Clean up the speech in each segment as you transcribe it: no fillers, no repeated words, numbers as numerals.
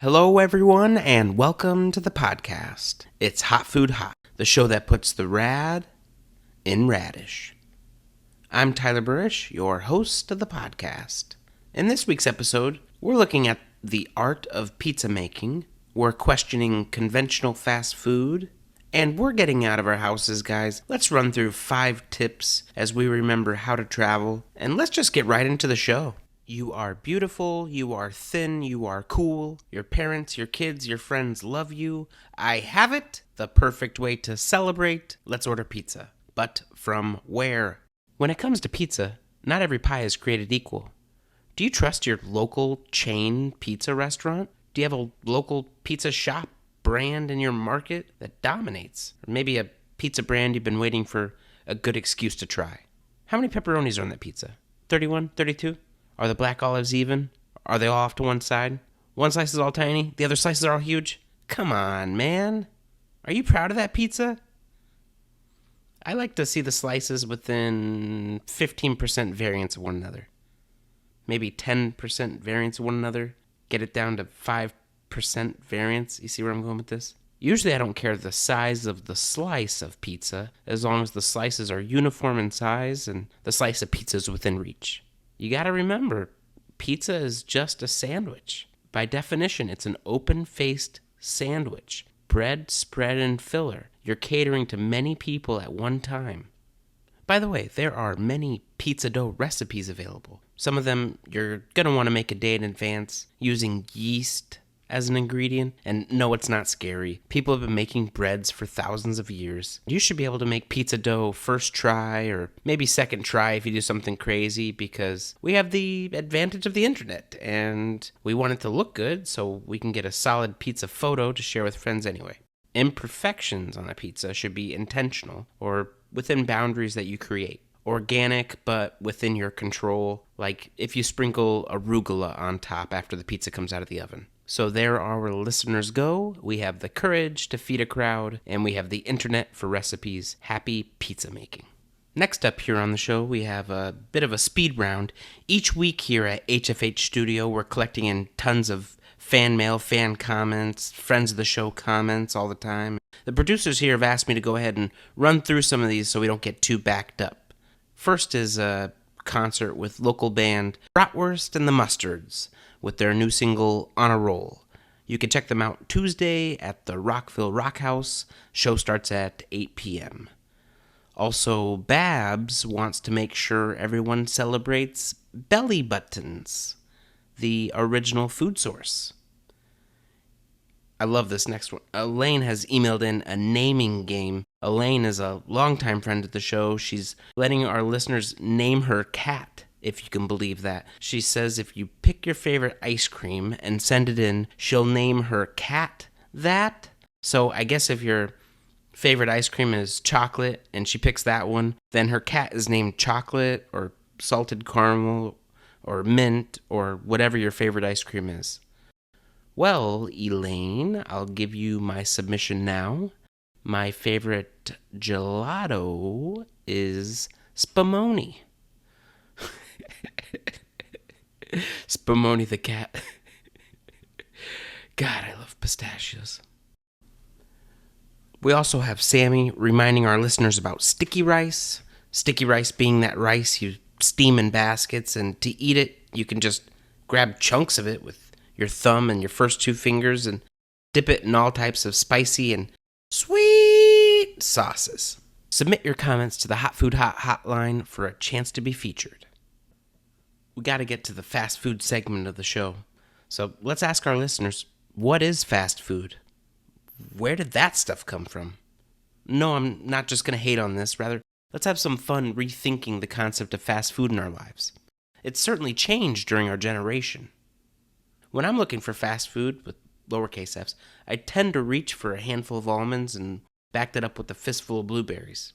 Hello, everyone, and welcome to the podcast. It's Hot Food Hot, the show that puts the rad in radish. I'm Tyler Burrish, your host of the podcast. In this week's episode, we're looking at the art of pizza making, we're questioning conventional fast food, and we're getting out of our houses, guys. Let's run through 5 tips as we remember how to travel, and let's just get right into the show. You are beautiful, you are thin, you are cool. Your parents, your kids, your friends love you. I have it! The perfect way to celebrate. Let's order pizza. But from where? When it comes to pizza, not every pie is created equal. Do you trust your local chain pizza restaurant? Do you have a local pizza shop brand in your market that dominates? Or maybe a pizza brand you've been waiting for a good excuse to try? How many pepperonis are on that pizza? 31? 32? Are the black olives even? Are they all off to one side? One slice is all tiny, the other slices are all huge? Come on, man. Are you proud of that pizza? I like to see the slices within 15% variance of one another. Maybe 10% variance of one another. Get it down to 5% variance. You see where I'm going with this? Usually I don't care the size of the slice of pizza, as long as the slices are uniform in size and the slice of pizza is within reach. You gotta remember, pizza is just a sandwich. By definition, it's an open-faced sandwich. Bread, spread, and filler. You're catering to many people at one time. By the way, there are many pizza dough recipes available. Some of them you're gonna want to make a day in advance using yeast as an ingredient. And no, it's not scary. People have been making breads for thousands of years. You should be able to make pizza dough first try or maybe second try if you do something crazy, because we have the advantage of the internet and we want it to look good so we can get a solid pizza photo to share with friends anyway. Imperfections on a pizza should be intentional or within boundaries that you create. Organic, but within your control, like if you sprinkle arugula on top after the pizza comes out of the oven. So there our listeners go. We have the courage to feed a crowd, and we have the internet for recipes. Happy pizza making. Next up here on the show, we have a bit of a speed round. Each week here at HFH Studio, we're collecting in tons of fan mail, fan comments, friends of the show comments all the time. The producers here have asked me to go ahead and run through some of these so we don't get too backed up. First is a concert with local band Bratwurst and the Mustards with their new single, On a Roll. You can check them out Tuesday at the Rockville Rock House. Show starts at 8 p.m. Also, Babs wants to make sure everyone celebrates Belly Buttons, the original food source. I love this next one. Elaine has emailed in a naming game. Elaine is a longtime friend of the show. She's letting our listeners name her cat, if you can believe that. She says if you pick your favorite ice cream and send it in, she'll name her cat that. So I guess if your favorite ice cream is chocolate and she picks that one, then her cat is named Chocolate or Salted Caramel or Mint or whatever your favorite ice cream is. Well, Elaine, I'll give you my submission now. My favorite gelato is Spumoni. Spumoni the cat. God, I love pistachios. We also have Sammy reminding our listeners about sticky rice. Sticky rice being that rice you steam in baskets, and to eat it, you can just grab chunks of it with your thumb and your first 2 fingers and dip it in all types of spicy and sweet sauces. Submit your comments to the Hot Food Hot hotline for a chance to be featured. We got to get to the fast food segment of the show. So let's ask our listeners, what is fast food? Where did that stuff come from? No, I'm not just going to hate on this. Rather, let's have some fun rethinking the concept of fast food in our lives. It's certainly changed during our generation. When I'm looking for fast food, with lowercase f's, I tend to reach for a handful of almonds and back that up with a fistful of blueberries.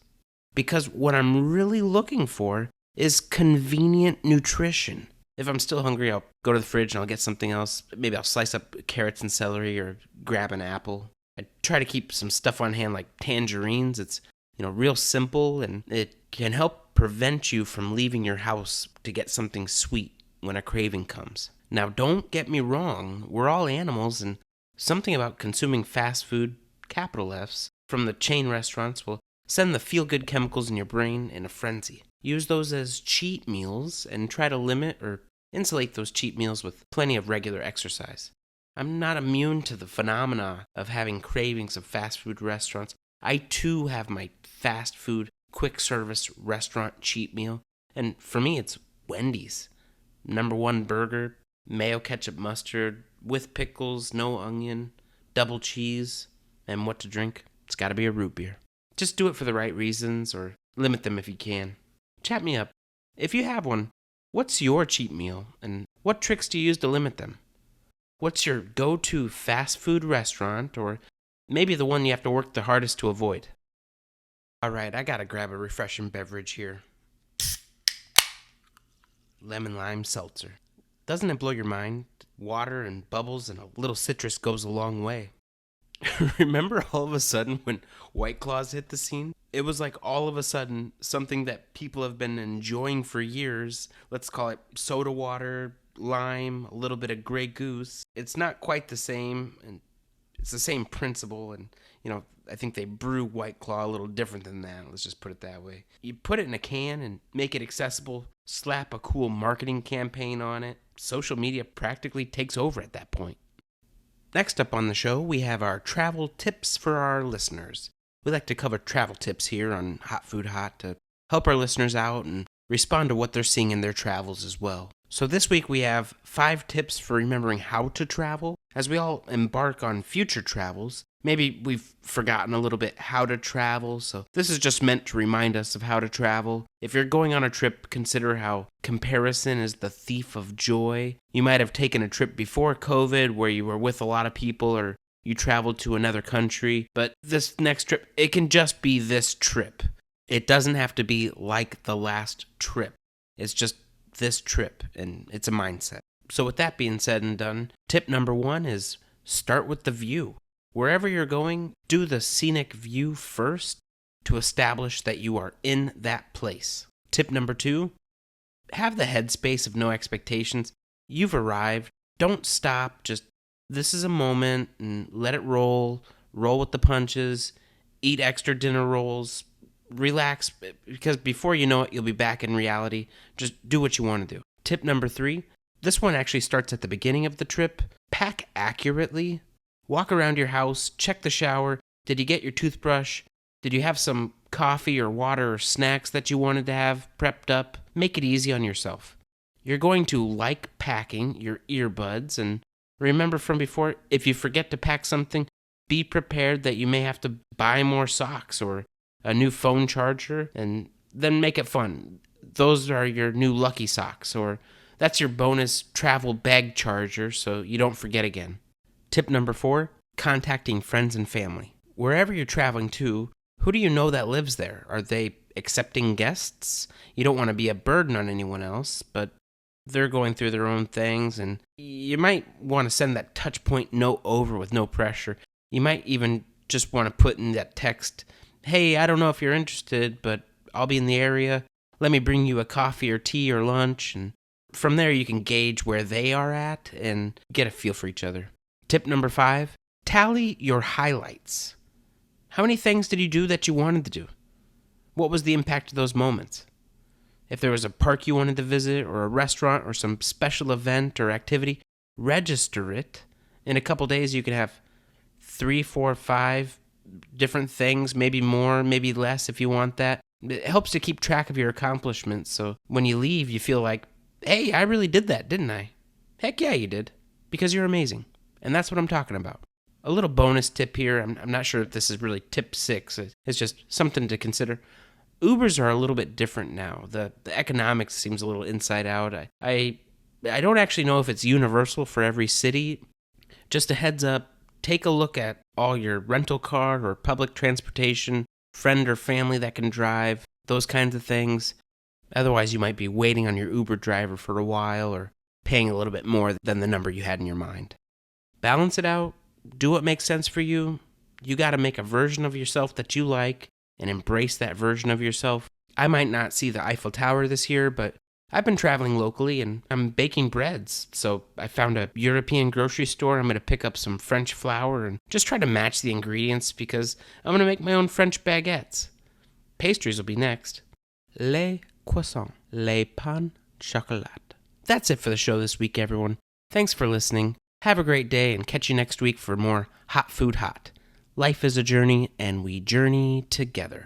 Because what I'm really looking for is convenient nutrition. If I'm still hungry, I'll go to the fridge and I'll get something else. Maybe I'll slice up carrots and celery or grab an apple. I try to keep some stuff on hand like tangerines. It's, real simple, and it can help prevent you from leaving your house to get something sweet when a craving comes. Now, don't get me wrong, we're all animals, and something about consuming fast food, capital F's, from the chain restaurants will send the feel-good chemicals in your brain in a frenzy. Use those as cheat meals and try to limit or insulate those cheat meals with plenty of regular exercise. I'm not immune to the phenomena of having cravings of fast food restaurants. I too have my fast food, quick service restaurant cheat meal, and for me it's Wendy's. #1 burger, mayo ketchup mustard, with pickles, no onion, double cheese, and what to drink? It's gotta be a root beer. Just do it for the right reasons, or limit them if you can. Chat me up. If you have one, what's your cheat meal, and what tricks do you use to limit them? What's your go-to fast food restaurant, or maybe the one you have to work the hardest to avoid? Alright, I gotta grab a refreshing beverage here. Lemon lime seltzer. Doesn't it blow your mind? Water and bubbles and a little citrus goes a long way. Remember all of a sudden when White Claws hit the scene? It was like all of a sudden something that people have been enjoying for years. Let's call it soda water, lime, a little bit of Grey Goose. It's not quite the same, and it's the same principle, and I think they brew White Claw a little different than that. Let's just put it that way. You put it in a can and make it accessible, slap a cool marketing campaign on it. Social media practically takes over at that point. Next up on the show, we have our travel tips for our listeners. We like to cover travel tips here on Hot Food Hot to help our listeners out and respond to what they're seeing in their travels as well. So this week we have 5 tips for remembering how to travel. As we all embark on future travels, maybe we've forgotten a little bit how to travel, so this is just meant to remind us of how to travel. If you're going on a trip, consider how comparison is the thief of joy. You might have taken a trip before COVID where you were with a lot of people, or you traveled to another country, but this next trip, it can just be this trip. It doesn't have to be like the last trip. It's just this trip, and it's a mindset. So with that being said and done, tip number 1 is start with the view. Wherever you're going, do the scenic view first to establish that you are in that place. Tip number 2, have the headspace of no expectations. You've arrived. Don't stop. Just, this is a moment, and let it roll. Roll with the punches. Eat extra dinner rolls. Relax, because before you know it, you'll be back in reality. Just do what you want to do. Tip number 3, this one actually starts at the beginning of the trip. Pack accurately. Walk around your house, check the shower. Did you get your toothbrush? Did you have some coffee or water or snacks that you wanted to have prepped up? Make it easy on yourself. You're going to like packing your earbuds, and remember from before, if you forget to pack something, be prepared that you may have to buy more socks or a new phone charger, and then make it fun. Those are your new lucky socks, or that's your bonus travel bag charger so you don't forget again. Tip number 4, contacting friends and family. Wherever you're traveling to, who do you know that lives there? Are they accepting guests? You don't want to be a burden on anyone else, but they're going through their own things, and you might want to send that touch point note over with no pressure. You might even just want to put in that text, hey, I don't know if you're interested, but I'll be in the area. Let me bring you a coffee or tea or lunch. And from there, you can gauge where they are at and get a feel for each other. Tip number 5, tally your highlights. How many things did you do that you wanted to do? What was the impact of those moments? If there was a park you wanted to visit, or a restaurant, or some special event or activity, register it. In a couple days, you can have 3, 4, 5 different things, maybe more, maybe less if you want that. It helps to keep track of your accomplishments, so when you leave, you feel like, hey, I really did that, didn't I? Heck yeah, you did, because you're amazing. And that's what I'm talking about. A little bonus tip here, I'm not sure if this is really tip 6, it's just something to consider. Ubers are a little bit different now. The economics seems a little inside out. I don't actually know if it's universal for every city. Just a heads up, take a look at all your rental car or public transportation, friend or family that can drive, those kinds of things. Otherwise, you might be waiting on your Uber driver for a while or paying a little bit more than the number you had in your mind. Balance it out. Do what makes sense for you. You got to make a version of yourself that you like and embrace that version of yourself. I might not see the Eiffel Tower this year, but I've been traveling locally and I'm baking breads, so I found a European grocery store. I'm going to pick up some French flour and just try to match the ingredients because I'm going to make my own French baguettes. Pastries will be next. Les croissants, les pains chocolat. That's it for the show this week, everyone. Thanks for listening. Have a great day and catch you next week for more Hot Food Hot. Life is a journey and we journey together.